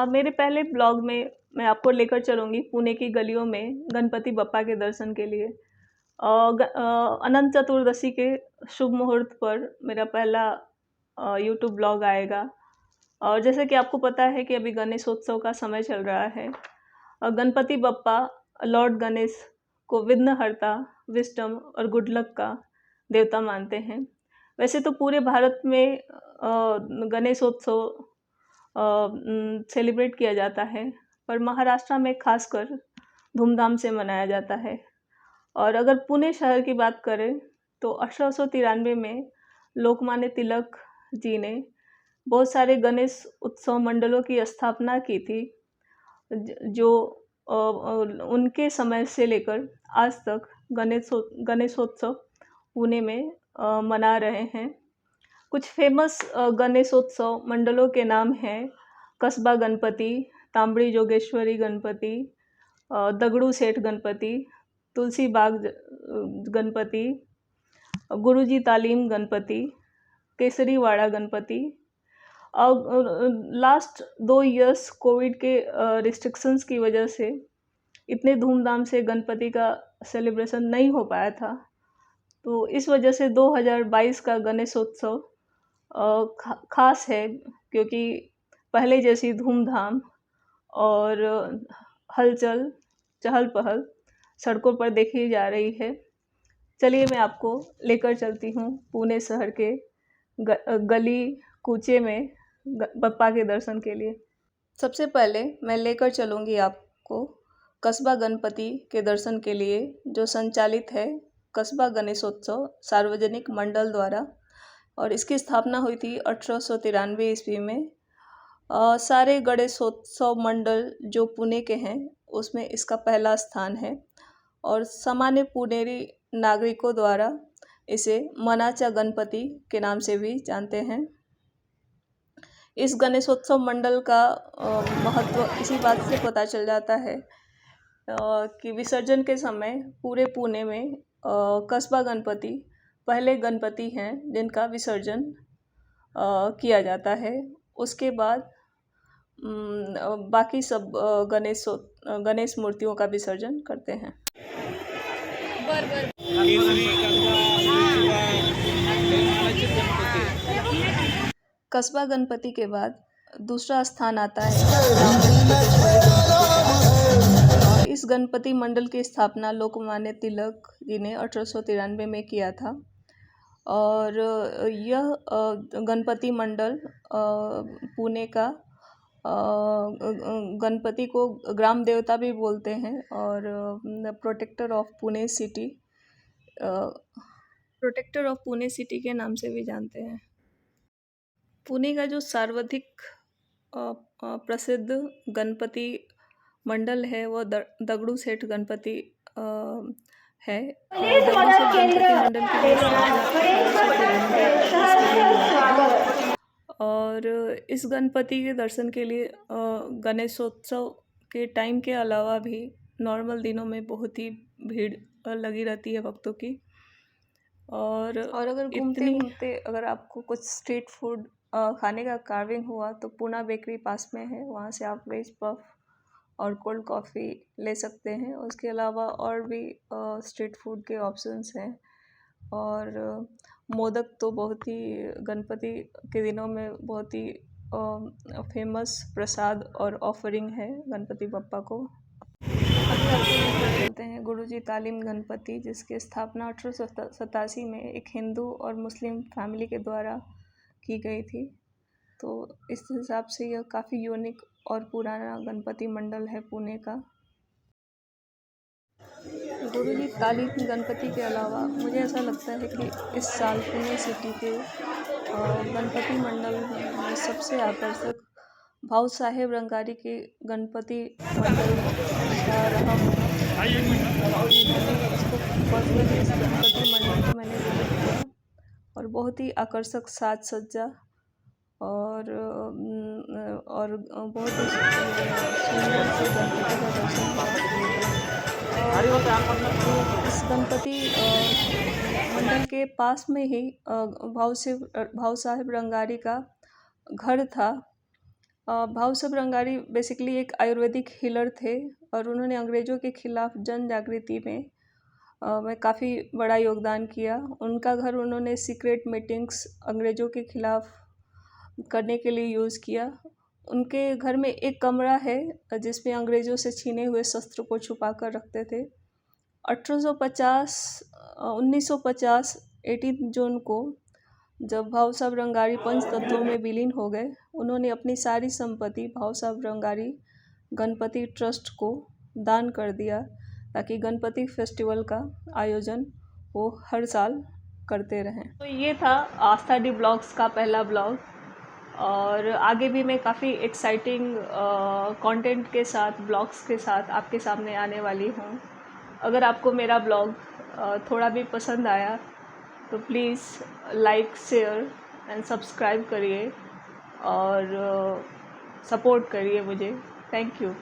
मेरे पहले ब्लॉग में मैं आपको लेकर चलूँगी पुणे की गलियों में गणपति बप्पा के दर्शन के लिए। अनंत चतुर्दशी के शुभ मुहूर्त पर मेरा पहला यूट्यूब ब्लॉग आएगा। और जैसे कि आपको पता है कि अभी गणेशोत्सव का समय चल रहा है। गणपति बप्पा लॉर्ड गणेश को विघ्नहर्ता, विजडम और गुड लक का देवता मानते हैं। वैसे तो पूरे भारत में गणेशोत्सव सेलिब्रेट किया जाता है, पर महाराष्ट्र में खासकर धूमधाम से मनाया जाता है। और अगर पुणे शहर की बात करें तो 1893 में लोकमान्य तिलक जी ने बहुत सारे गणेश उत्सव मंडलों की स्थापना की थी, जो उनके समय से लेकर आज तक गणेशोत्सव पुणे में मना रहे हैं। कुछ फेमस गणेशोत्सव मंडलों के नाम हैं कस्बा गणपति, तांबड़ी जोगेश्वरी गणपति, दगड़ू सेठ गणपति, तुलसी बाग गणपति, गुरुजी तालीम गणपति, केसरीवाड़ा गणपति। और लास्ट 2 इयर्स कोविड के रिस्ट्रिक्शंस की वजह से इतने धूमधाम से गणपति का सेलिब्रेशन नहीं हो पाया था। तो इस वजह से 2022 का गणेशोत्सव खास है, क्योंकि पहले जैसी धूमधाम और हलचल चहल पहल सड़कों पर देखी जा रही है। चलिए मैं आपको लेकर चलती हूँ पुणे शहर के गली कूचे में बप्पा के दर्शन के लिए। सबसे पहले मैं लेकर चलूँगी आपको कस्बा गणपति के दर्शन के लिए, जो संचालित है कस्बा गणेशोत्सव सार्वजनिक मंडल द्वारा, और इसकी स्थापना हुई थी 1893 ईस्वी में। सारे गणेशोत्सव मंडल जो पुणे के हैं उसमें इसका पहला स्थान है, और सामान्य पुणेरी नागरिकों द्वारा इसे मनाचा गणपति के नाम से भी जानते हैं। इस गणेशोत्सव मंडल का महत्व इसी बात से पता चल जाता है कि विसर्जन के समय पूरे पुणे में कस्बा गणपति पहले गणपति हैं जिनका विसर्जन किया जाता है। उसके बाद बाकी सब गणेश मूर्तियों का विसर्जन करते हैं। कस्बा गणपति के बाद दूसरा स्थान आता है इस गणपति मंडल की स्थापना लोकमान्य तिलक जी ने 1893 में किया था। और यह गणपति मंडल पुणे का गणपति को ग्राम देवता भी बोलते हैं, और प्रोटेक्टर ऑफ पुणे सिटी के नाम से भी जानते हैं। पुणे का जो सर्वाधिक प्रसिद्ध गणपति मंडल है वह दगड़ू सेठ गणपति है। दगड़ू सेठ गणपति मंडल की और इस गणपति के दर्शन के लिए गणेशोत्सव के टाइम के अलावा भी नॉर्मल दिनों में बहुत ही भीड़ लगी रहती है भक्तों की। और अगर घूमते अगर आपको कुछ स्ट्रीट फूड खाने का कार्विंग हुआ तो पूना बेकरी पास में है, वहाँ से आप वेज पफ और कोल्ड कॉफ़ी ले सकते हैं। उसके अलावा और भी स्ट्रीट फूड के ऑप्शंस हैं। और मोदक तो बहुत ही गणपति के दिनों में बहुत ही फेमस प्रसाद और ऑफरिंग है गणपति बप्पा को। बोलते हैं गुरुजी तालीम गणपति, जिसकी स्थापना 1887 में एक हिंदू और मुस्लिम फैमिली के द्वारा की गई थी। तो इस हिसाब से यह काफ़ी यूनिक और पुराना गणपति मंडल है पुणे का। गुरुजी तालीम गणपति के अलावा मुझे ऐसा लगता है कि इस साल पुणे सिटी के गणपति मंडल में सबसे आकर्षक भाऊ साहेब रंगारी के गणपति मंडल रहा होगा। इसको पर्सनली इस गणपति मंडल को मैंने विजिट किया, और बहुत ही आकर्षक साज सज्जा और बहुत ही सुंदर से गणपति का दर्शन किया। इस गणपति मंडल के पास में ही भाऊ साहेब रंगारी का घर था, भाऊ साहब रंगारी बेसिकली एक आयुर्वेदिक हीलर थे और उन्होंने अंग्रेज़ों के खिलाफ जन जागृति में काफ़ी बड़ा योगदान किया। उनका घर उन्होंने सीक्रेट मीटिंग्स अंग्रेज़ों के खिलाफ करने के लिए यूज़ किया। उनके घर में एक कमरा है जिसमें अंग्रेज़ों से छीने हुए शस्त्र को छुपा कर रखते थे। 1950 18 जून को जब भाऊ साहब रंगारी पंचतत्वों में विलीन हो गए, उन्होंने अपनी सारी संपत्ति भाऊ साहब रंगारी गणपति ट्रस्ट को दान कर दिया ताकि गणपति फेस्टिवल का आयोजन वो हर साल करते रहें। तो ये था आस्था डी ब्लॉग्स का पहला ब्लॉग और आगे भी मैं काफ़ी एक्साइटिंग कंटेंट के साथ ब्लॉग्स के साथ आपके सामने आने वाली हूँ। अगर आपको मेरा ब्लॉग थोड़ा भी पसंद आया तो please like share and subscribe करिए और सपोर्ट करिए मुझे। Thank you.